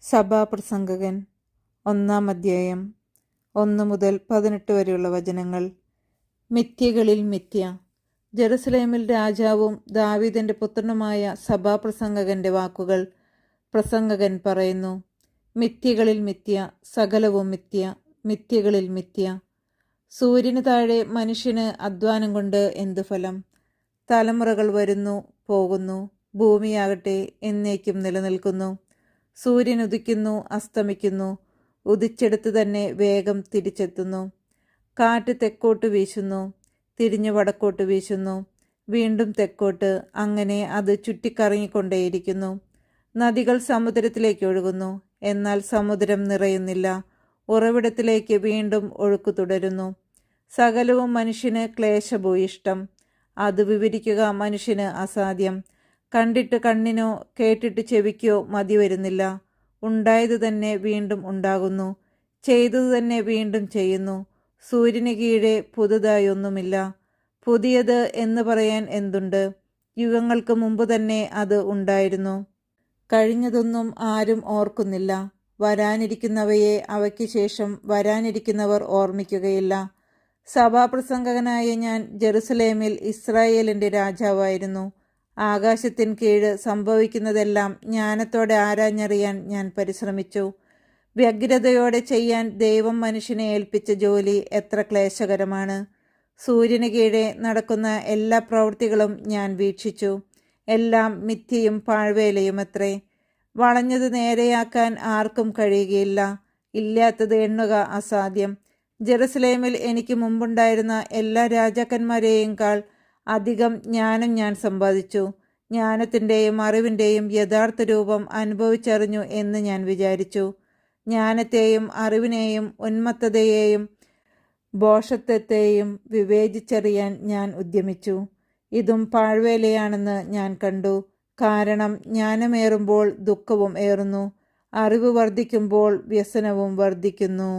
സഭാപ്രസംഗകൻ 1-ാം അധ്യായം 1 മുതൽ 18 വരെയുള്ള വചനങ്ങൾ. മിഥ്യകളിൽ മിഥ്യ. ജെറുസലേമിൽ രാജാവും ദാവീദിന്റെ പുത്രനുമായ സഭാപ്രസംഗകന്റെ വാക്കുകൾ. പ്രസംഗകൻ പറയുന്നു: മിഥ്യകളിൽ മിഥ്യ, സകലവും മിഥ്യ, മിഥ്യകളിൽ മിഥ്യ. സൂര്യന് താഴെ മനുഷ്യന് അധ്വാനം കൊണ്ട് എന്തു ഫലം? തലമുറകൾ വരുന്നു പോകുന്നു, ഭൂമിയാകട്ടെ എന്നേക്കും നിലനിൽക്കുന്നു. സൂര്യൻ ഉദിക്കുന്നു, അസ്തമിക്കുന്നു, ഉദിച്ചെടുത്ത് തന്നെ വേഗം തിരിച്ചെത്തുന്നു. കാറ്റ് തെക്കോട്ട് വീശുന്നു, തിരിഞ്ഞു വടക്കോട്ട് വീശുന്നു, വീണ്ടും തെക്കോട്ട്, അങ്ങനെ അത് ചുറ്റിക്കറങ്ങിക്കൊണ്ടേയിരിക്കുന്നു. നദികൾ സമുദ്രത്തിലേക്ക് ഒഴുകുന്നു, എന്നാൽ സമുദ്രം നിറയുന്നില്ല. ഉറവിടത്തിലേക്ക് വീണ്ടും ഒഴുക്കു തുടരുന്നു. സകലവും മനുഷ്യന് ക്ലേശഭൂയിഷ്ടം, അത് വിവരിക്കുക മനുഷ്യന് അസാധ്യം. കണ്ടിട്ട് കണ്ണിനോ കേട്ടിട്ട് ചെവിക്കോ മതി വരുന്നില്ല. ഉണ്ടായത് തന്നെ വീണ്ടും ഉണ്ടാകുന്നു, ചെയ്തതു തന്നെ വീണ്ടും ചെയ്യുന്നു. സൂര്യന് കീഴെ പുതുതായൊന്നുമില്ല. പുതിയത് എന്ന് പറയാൻ എന്തുണ്ട്? യുഗങ്ങൾക്ക് മുമ്പ് തന്നെ അത് ഉണ്ടായിരുന്നു. കഴിഞ്ഞതൊന്നും ആരും ഓർക്കുന്നില്ല. വരാനിരിക്കുന്നവയെ അവയ്ക്ക് ശേഷം വരാനിരിക്കുന്നവർ ഓർമ്മിക്കുകയില്ല. സഭാപ്രസംഗകനായ ഞാൻ ജെറുസലേമിൽ ഇസ്രായേലിന്റെ രാജാവായിരുന്നു. ആകാശത്തിന് കീഴ് സംഭവിക്കുന്നതെല്ലാം ജ്ഞാനത്തോടെ ആരാഞ്ഞറിയാൻ ഞാൻ പരിശ്രമിച്ചു. വ്യഗ്രതയോടെ ചെയ്യാൻ ദൈവം മനുഷ്യനെ ഏൽപ്പിച്ച ജോലി എത്ര ക്ലേശകരമാണ്! സൂര്യന് കീഴെ നടക്കുന്ന എല്ലാ പ്രവൃത്തികളും ഞാൻ വീക്ഷിച്ചു. എല്ലാം മിഥ്യയും പാഴ്വേലയുമത്രേ. വളഞ്ഞത് നേരെയാക്കാൻ ആർക്കും കഴിയുകയില്ല, ഇല്ലാത്തത് എണ്ണുക അസാധ്യം. ജെറുസലേമിൽ എനിക്ക് മുമ്പുണ്ടായിരുന്ന എല്ലാ രാജാക്കന്മാരെയും കാൾ അധികം ജ്ഞാനം ഞാൻ സമ്പാദിച്ചു. ജ്ഞാനത്തിൻ്റെയും അറിവിൻ്റെയും യഥാർത്ഥ രൂപം അനുഭവിച്ചറിഞ്ഞു എന്ന് ഞാൻ വിചാരിച്ചു. ജ്ഞാനത്തെയും അറിവിനെയും ഉന്മത്തതയെയും ഭോഷത്വത്തെയും വിവേചിച്ചറിയാൻ ഞാൻ ഉദ്യമിച്ചു. ഇതും പാഴ്വേലയാണെന്ന് ഞാൻ കണ്ടു. കാരണം ജ്ഞാനമേറുമ്പോൾ ദുഃഖവും ഏറുന്നു, അറിവ് വർദ്ധിക്കുമ്പോൾ വ്യസനവും വർദ്ധിക്കുന്നു.